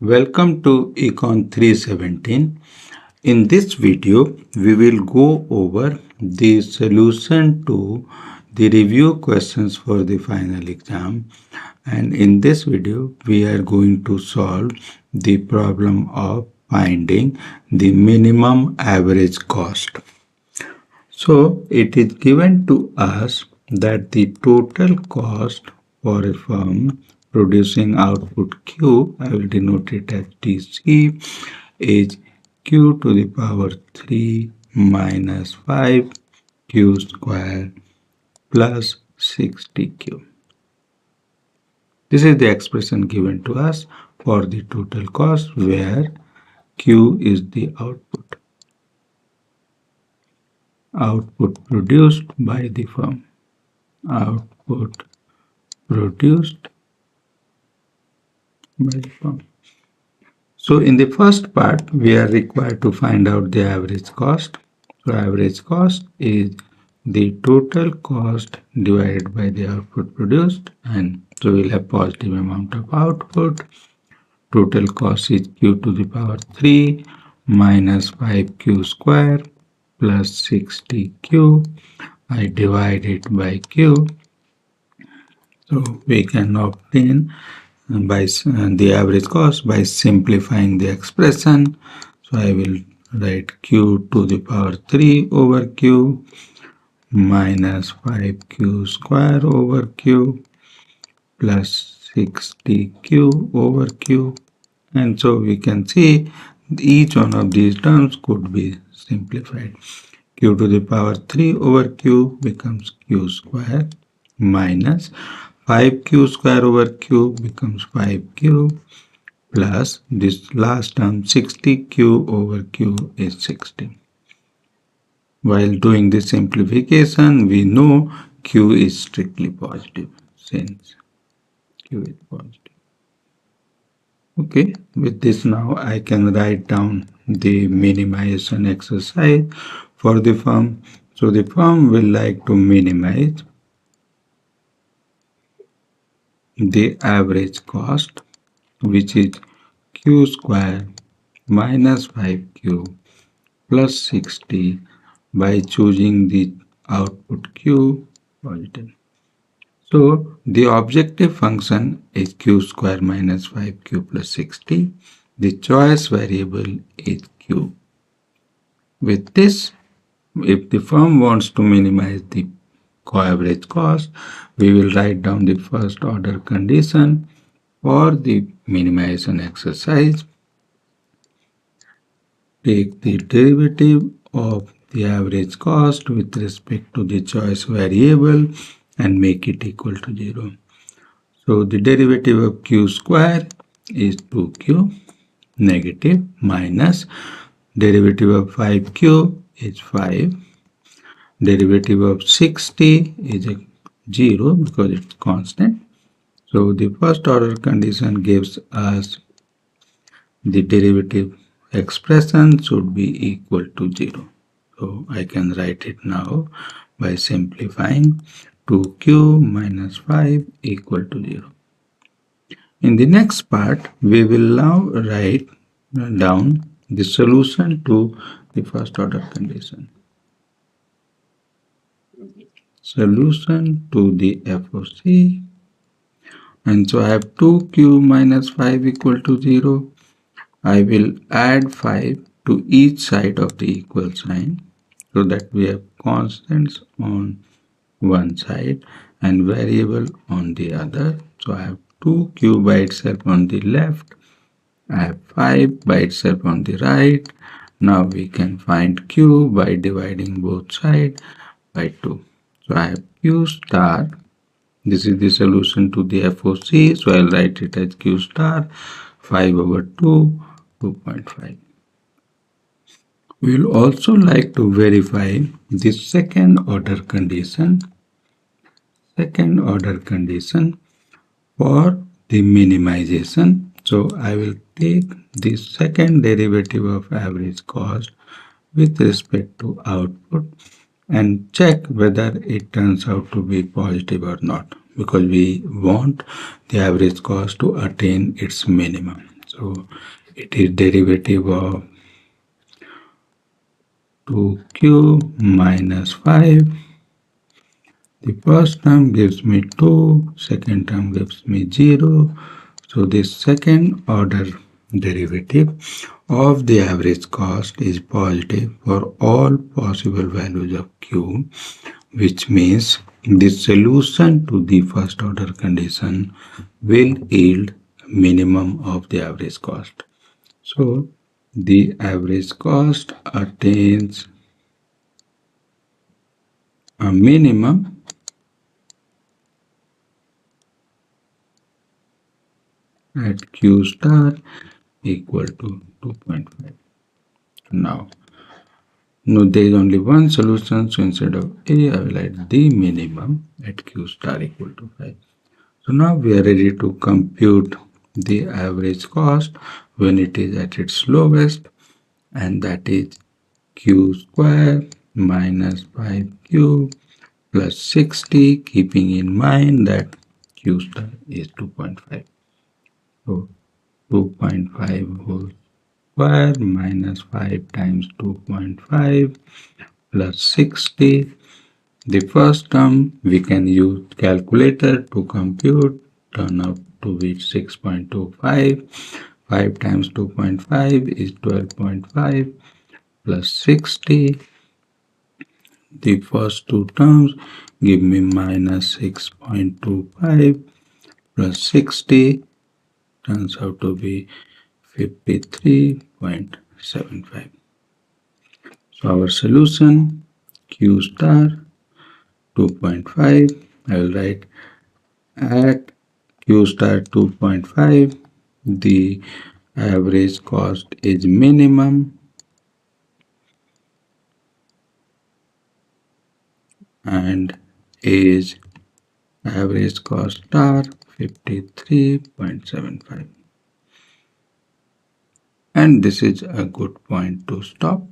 Welcome to Econ 317. In this video, we will go over the solution to the review questions for the final exam. And in this video, we are going to solve the problem of finding the minimum average cost. So, it is given to us that the total cost for a firm producing output Q, I will denote it as TC, is Q to the power 3 minus 5 Q square plus 60Q. This is the expression given to us for the total cost where Q is the output produced by the firm. Output produced by the firm. So in the first part, we are required to find out the average cost. So average cost is the total cost divided by the output produced, and so we'll have positive amount of output. Total cost is Q to the power 3 minus 5Q square plus 60Q. I divide it by Q. So we can obtain by the average cost by simplifying the expression. So I will write Q to the power 3 over Q minus 5Q square over Q plus 60Q over Q. And so we can see each one of these terms could be simplified. Q to the power 3 over Q becomes Q square minus 5Q square over Q becomes 5Q plus this last term 60Q over Q is 60. While doing this simplification, we know Q is strictly positive since Q is positive. Okay, with this now I can write down the minimization exercise for the firm. So the firm will like to minimize the average cost, which is Q square minus 5Q plus 60 by choosing the output Q positive. So the objective function is Q square minus 5Q plus 60. The choice variable is Q. With this, if the firm wants to minimize the average cost, we will write down the first order condition for the minimization exercise. Take the derivative of the average cost with respect to the choice variable and make it equal to 0. So the derivative of Q square is 2Q negative minus derivative of 5Q is 5. Derivative of 60 is a 0 because it's constant. So the first order condition gives us the derivative expression should be equal to 0. So I can write it now by simplifying 2Q minus 5 equal to 0. In the next part, we will now write down the solution to the first order condition. Solution to the FOC, and so I have 2Q minus 5 equal to 0. I will add 5 to each side of the equal sign so that we have constants on one side and variable on the other. So I have 2Q by itself on the left, I have 5 by itself on the right. Now we can find Q by dividing both sides by 2. So I have Q star. This is the solution to the FOC. So I'll write it as Q star 5 over 2, 2.5. We will also like to verify the second order condition. Second order condition for the minimization. So I will take the second derivative of average cost with respect to output and check whether it turns out to be positive or not. because we want the average cost to attain its minimum. So it is derivative of 2q minus 5. The first term gives me 2, second term gives me 0. So this second order derivative of the average cost is positive for all possible values of q, which means the solution to the first order condition will yield minimum of the average cost. So the average cost attains a minimum at q star equal to 2.5. Now, no, there is only one solution, so instead of A, I will write the minimum at q star equal to 5. So now we are ready to compute the average cost when it is at its lowest, and that is q square minus 5q plus 60, keeping in mind that q star is 2.5. So 2.5 whole square minus 5 times 2.5 plus 60. The first term we can use calculator to compute, turn out to be 6.25. 5 times 2.5 is 12.5 plus 60. The first two terms give me minus 6.25 plus 60, turns out to be 53.75. So our solution q star 2.5, I will write at q star 2.5, the average cost is minimum and is average cost star 53.75. And this is a good point to stop.